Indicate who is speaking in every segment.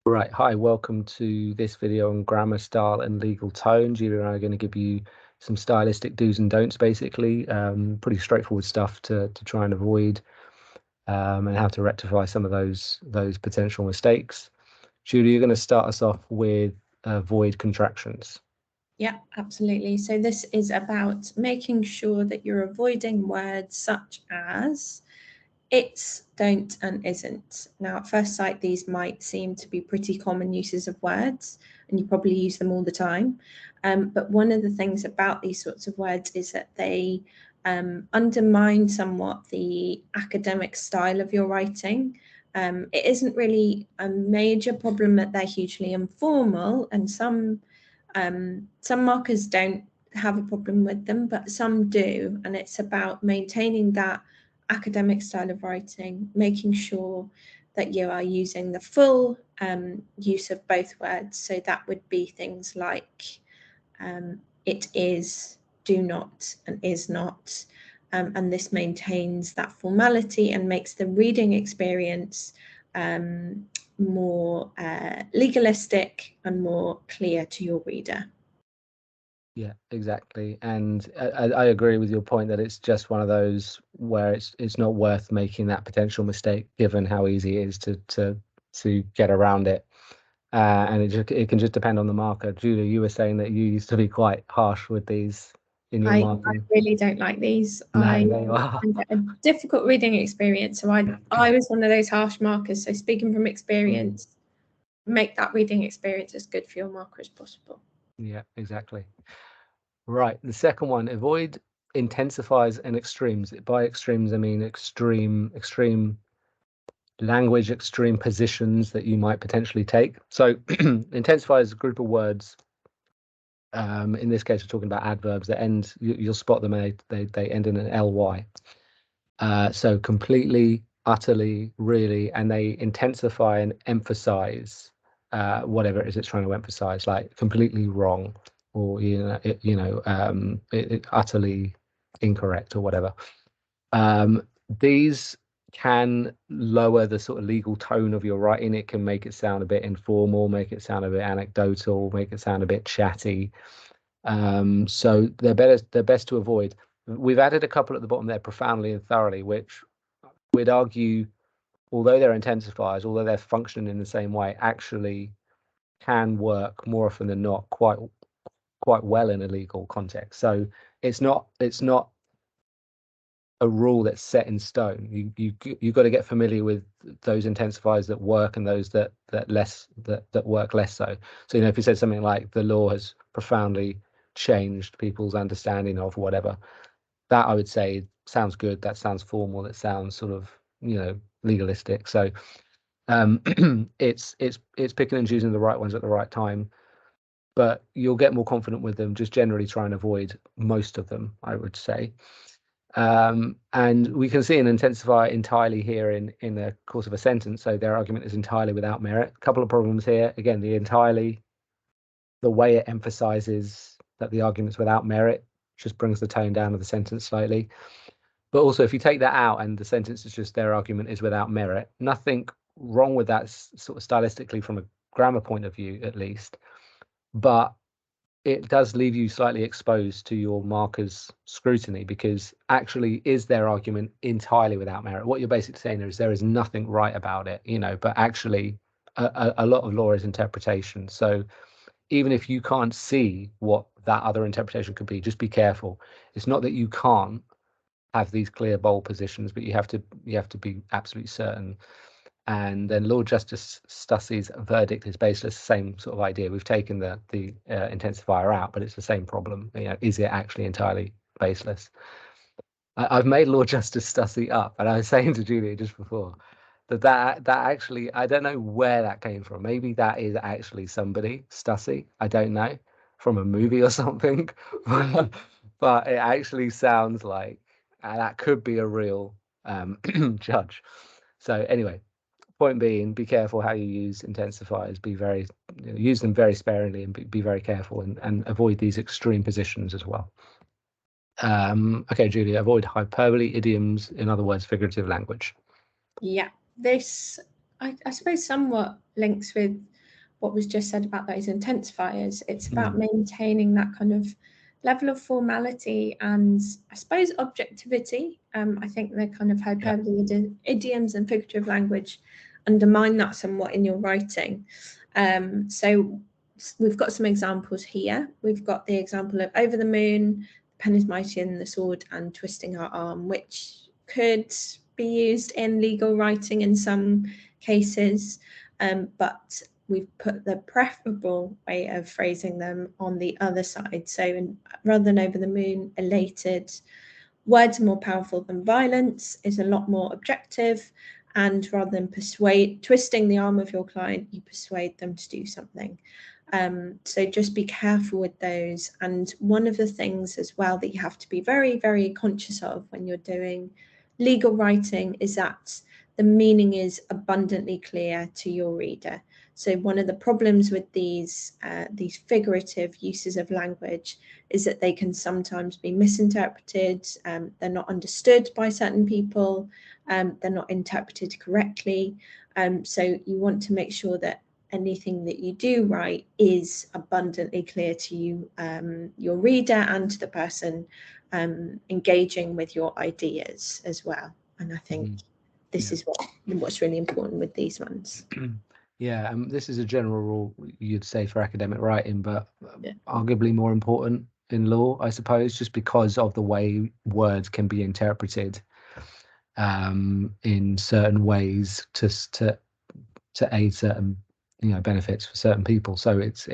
Speaker 1: Right, hi, welcome to this video on grammar, style, and legal tone. Julia and I are going to give you some stylistic do's and don'ts, basically. Pretty straightforward stuff to try and avoid, and how to rectify some of those potential mistakes. Julia, you're going to start us off with void contractions.
Speaker 2: Yeah, absolutely. So this is about making sure that you're avoiding words such as it's, don't, and isn't. Now, at first sight, these might seem to be pretty common uses of words, and you probably use them all the time. But one of the things about these sorts of words is that they undermine somewhat the academic style of your writing. It isn't really a major problem that they're hugely informal, and some markers don't have a problem with them, but some do, and it's about maintaining that academic style of writing, making sure that you are using the full use of both words. So that would be things like it is, do not, and is not. And this maintains that formality and makes the reading experience more legalistic and more clear to your reader.
Speaker 1: Yeah, exactly. And I agree with your point that it's just one of those where it's not worth making that potential mistake, given how easy it is to get around it. And it can just depend on the marker. Julia, you were saying that you used to be quite harsh with these in your
Speaker 2: I
Speaker 1: marking.
Speaker 2: really don't like these.
Speaker 1: No,
Speaker 2: I
Speaker 1: there you are.
Speaker 2: find it a difficult reading experience. So I was one of those harsh markers. So speaking from experience, make that reading experience as good for your marker as possible.
Speaker 1: Yeah, exactly. Right. The second one, avoid intensifiers and extremes. By extremes, I mean extreme language, extreme positions that you might potentially take. So intensifiers is a group of words. In this case, we're talking about adverbs that end, you'll spot them, and they end in an ly. So completely, utterly, really, and they intensify and emphasize whatever it is it's trying to emphasize, like completely wrong, or utterly incorrect, or whatever. These can lower the sort of legal tone of your writing. It can make it sound a bit informal, make it sound a bit anecdotal, make it sound a bit chatty. So they're best to avoid. We've added a couple at the bottom there, profoundly and thoroughly, which we'd argue, although they're intensifiers, although they're functioning in the same way, actually can work more often than not quite well in a legal context. So it's not a rule that's set in stone. You've got to get familiar with those intensifiers that work and those that work less so. So if you said something like the law has profoundly changed people's understanding of whatever, that I would say sounds good. That sounds formal. That sounds sort of legalistic. So it's picking and choosing the right ones at the right time. But you'll get more confident with them. Just generally try and avoid most of them, I would say. And we can see an intensifier entirely here in the course of a sentence. So their argument is entirely without merit. A couple of problems here. Again, the way it emphasizes that the argument's without merit just brings the tone down of the sentence slightly. But also, if you take that out and the sentence is just their argument is without merit, nothing wrong with that sort of stylistically from a grammar point of view, at least. But it does leave you slightly exposed to your marker's scrutiny, because actually, is their argument entirely without merit? What you're basically saying is there is nothing right about it, but actually a lot of law is interpretation. So even if you can't see what that other interpretation could be, just be careful. It's not that you can't have these clear, bold positions, but you have to be absolutely certain. And then Lord Justice Stussey's verdict is baseless. Same sort of idea. We've taken the intensifier out, but it's the same problem. Is it actually entirely baseless? I've made Lord Justice Stussey up, and I was saying to Julia just before that actually, I don't know where that came from. Maybe that is actually somebody, Stussey. I don't know, from a movie or something. But it actually sounds like that could be a real judge. So anyway, point being, be careful how you use intensifiers. Use them very sparingly, and be very careful, and avoid these extreme positions as well. Okay, Julia, avoid hyperbole, idioms, in other words, figurative language.
Speaker 2: Yeah, this I suppose somewhat links with what was just said about those intensifiers. It's about maintaining that kind of level of formality and, I suppose, objectivity. I think the kind of hyperbole, idioms and figurative language undermine that somewhat in your writing. So we've got some examples here. We've got the example of over the moon, the pen is mightier than the sword, and twisting our arm, which could be used in legal writing in some cases, but we've put the preferable way of phrasing them on the other side. So rather than over the moon, elated, words are more powerful than violence is a lot more objective. And rather than twisting the arm of your client, you persuade them to do something. So just be careful with those. And one of the things as well that you have to be very, very conscious of when you're doing legal writing is that the meaning is abundantly clear to your reader. So one of the problems with these figurative uses of language is that they can sometimes be misinterpreted. They're not understood by certain people. They're not interpreted correctly. So you want to make sure that anything that you do write is abundantly clear to you, your reader, and to the person engaging with your ideas as well. And I think this is what's really important with these ones.
Speaker 1: Yeah, this is a general rule you'd say for academic writing, but arguably more important in law, I suppose, just because of the way words can be interpreted in certain ways to aid certain benefits for certain people. So it's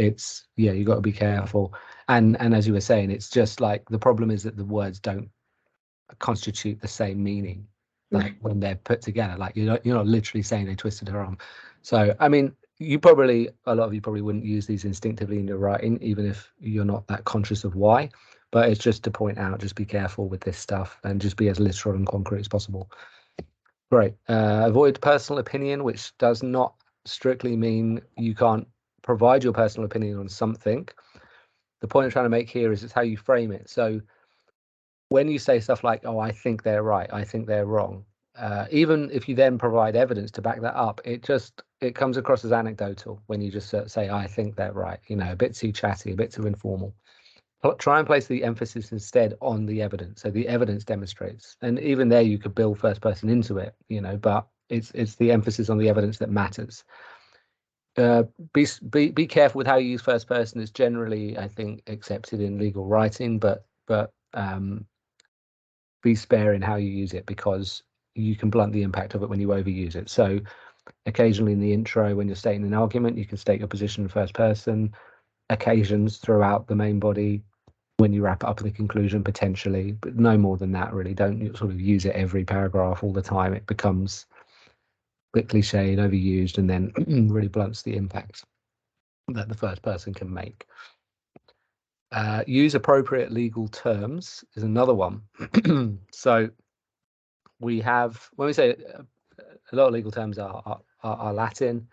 Speaker 1: you've got to be careful. And as you were saying, it's just like the problem is that the words don't constitute the same meaning. Like when they're put together, like you're not literally saying they twisted her arm. So I mean, a lot of you probably wouldn't use these instinctively in your writing, even if you're not that conscious of why. But it's just to point out, just be careful with this stuff and just be as literal and concrete as possible. Great. Avoid personal opinion, which does not strictly mean you can't provide your personal opinion on something. The point I'm trying to make here is it's how you frame it. So when you say stuff like, oh, I think they're right, I think they're wrong, even if you then provide evidence to back that up, it comes across as anecdotal when you just say, I think they're right, a bit too chatty, a bit too informal. Try and place the emphasis instead on the evidence. So the evidence demonstrates, and even there you could build first person into it, but it's the emphasis on the evidence that matters. Be careful with how you use first person. It's generally, I think, accepted in legal writing, but be sparing how you use it, because you can blunt the impact of it when you overuse it. So occasionally in the intro, when you're stating an argument, you can state your position in first person. Occasions throughout the main body, when you wrap it up in the conclusion, potentially, but no more than that, really. Don't sort of use it every paragraph all the time. It becomes a bit cliched, overused, and then really blunts the impact that the first person can make. Use appropriate legal terms is another one. So we have, when we say a lot of legal terms are Latin,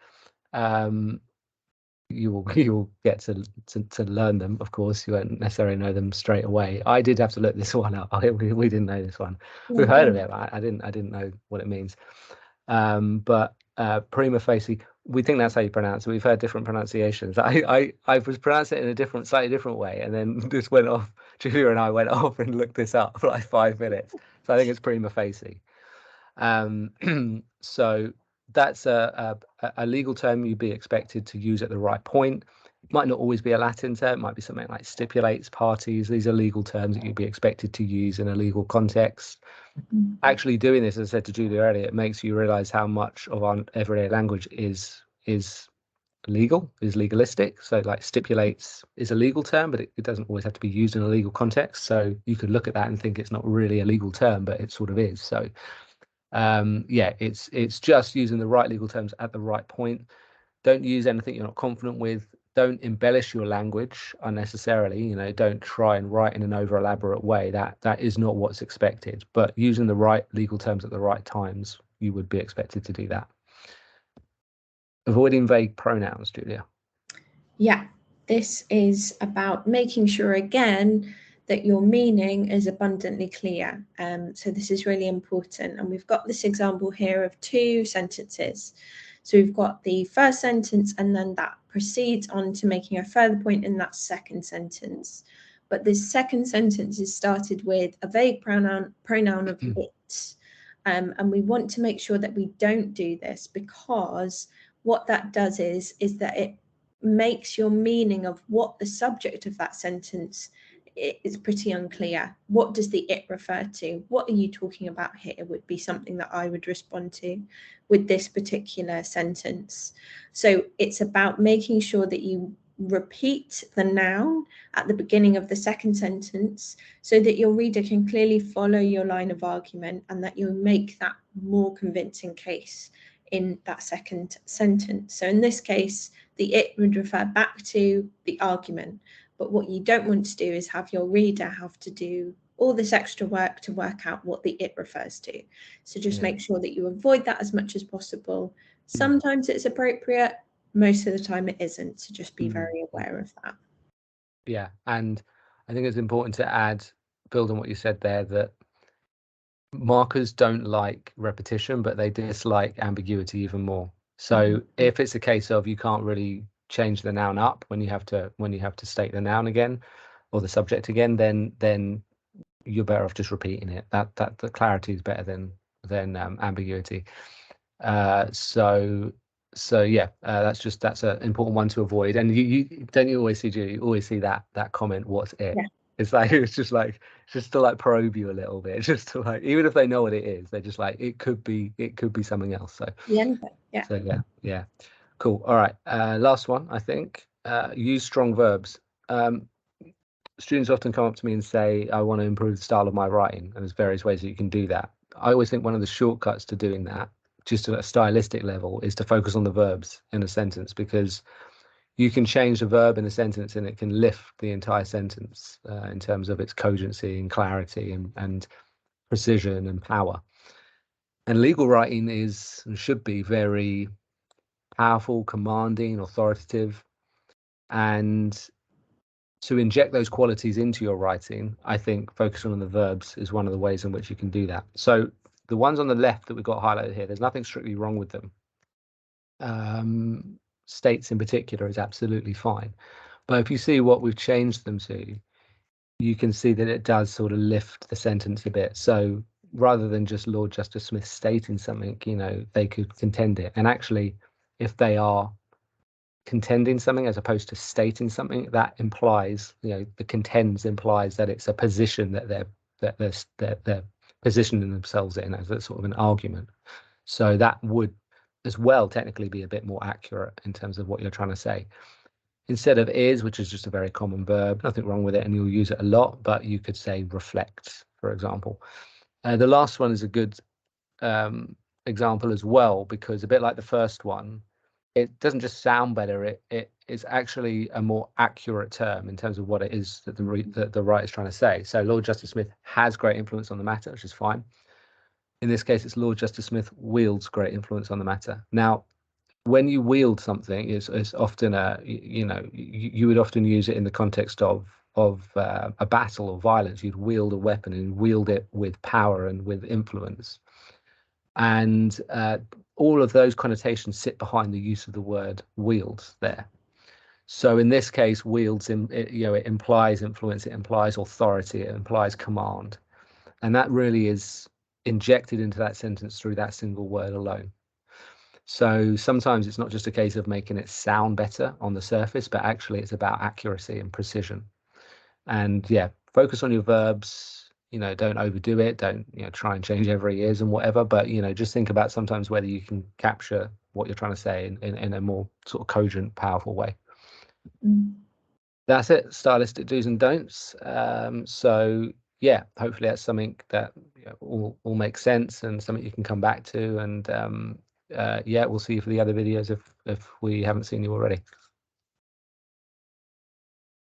Speaker 1: you will get to learn them. Of course, you won't necessarily know them straight away. I did have to look this one up. We didn't know this one. We've heard of it, but I didn't know what it means. But prima facie, we think that's how you pronounce it. We've heard different pronunciations. I was pronouncing it in a slightly different way, and then just went off. Julia and I went off and looked this up for like 5 minutes. So I think it's prima facie. So that's a legal term you'd be expected to use at the right point. It might not always be a Latin term. It might be something like stipulates, parties. These are legal terms that you'd be expected to use in a legal context. Actually doing this, as I said to Julia earlier, it makes you realize how much of our everyday language is legal, is legalistic. So like stipulates is a legal term, but it doesn't always have to be used in a legal context. So you could look at that and think it's not really a legal term, but it sort of is. So it's just using the right legal terms at the right point. Don't use anything you're not confident with. Don't embellish your language unnecessarily. Don't try and write in an over elaborate way. That is not what's expected. But using the right legal terms at the right times, you would be expected to do that. Avoiding vague pronouns, Julia.
Speaker 2: Yeah, this is about making sure again that your meaning is abundantly clear. So this is really important. And we've got this example here of 2 sentences. So we've got the first sentence and then that proceeds on to making a further point in that second sentence. But this second sentence is started with a vague pronoun of it. And we want to make sure that we don't do this, because what that does is that it makes your meaning of what the subject of that sentence is pretty unclear. What does the it refer to? What are you talking about here would be something that I would respond to with this particular sentence. So it's about making sure that you repeat the noun at the beginning of the second sentence so that your reader can clearly follow your line of argument, and that you make that more convincing case in that second sentence. So in this case, the it would refer back to the argument. But what you don't want to do is have your reader have to do all this extra work to work out what the it refers to. So just make sure that you avoid that as much as possible. Sometimes it's appropriate, most of the time it isn't. So just be very aware of that.
Speaker 1: Yeah, and I think it's important to add, build on what you said there, that markers don't like repetition, but they dislike ambiguity even more. So if it's a case of you can't really change the noun up when you have to state the noun again or the subject again, then you're better off just repeating it. That the clarity is better than ambiguity. So yeah, that's an important one to avoid. And you always see, Julie, you always see that comment, what's it? Yeah. It's just to probe you a little bit, just to even if they know what it is, they're just like, it could be something else. So
Speaker 2: yeah.
Speaker 1: So yeah. Cool. All right. Last one, I think. Use strong verbs. Students often come up to me and say, I want to improve the style of my writing, and there's various ways that you can do that. I always think one of the shortcuts to doing that, just at a stylistic level, is to focus on the verbs in a sentence, because you can change the verb in a sentence and it can lift the entire sentence in terms of its cogency and clarity and precision and power. And legal writing is and should be very powerful, commanding, authoritative, and to inject those qualities into your writing, I think focusing on the verbs is one of the ways in which you can do that. So the ones on the left that we've got highlighted here, there's nothing strictly wrong with them. States in particular is absolutely fine. But if you see what we've changed them to, you can see that it does sort of lift the sentence a bit. So rather than just Lord Justice Smith stating something, they could contend it. And actually, if they are contending something as opposed to stating something, that implies, the contends implies that it's a position that they're positioning themselves in as a sort of an argument. So that would as well technically be a bit more accurate in terms of what you're trying to say. Instead of is, which is just a very common verb, nothing wrong with it, and you'll use it a lot, but you could say reflect, for example. The last one is a good example as well, because a bit like the first one, it doesn't just sound better, it is actually a more accurate term in terms of what it is that the writer is trying to say. So Lord Justice Smith has great influence on the matter, which is fine. In this case, it's Lord Justice Smith wields great influence on the matter. Now, when you wield something, it's often you would often use it in the context of a battle or violence. You'd wield a weapon and wield it with power and with influence. And all of those connotations sit behind the use of the word wields there. So in this case, wields, it implies influence, it implies authority, it implies command. And that really is injected into that sentence through that single word alone. So sometimes it's not just a case of making it sound better on the surface, but actually it's about accuracy and precision. And yeah, focus on your verbs. Don't overdo it. Don't try and change every is and whatever. But just think about sometimes whether you can capture what you're trying to say in a more sort of cogent, powerful way. That's it. Stylistic do's and don'ts. So yeah, hopefully that's something that all makes sense and something you can come back to. And yeah, we'll see you for the other videos if we haven't seen you already.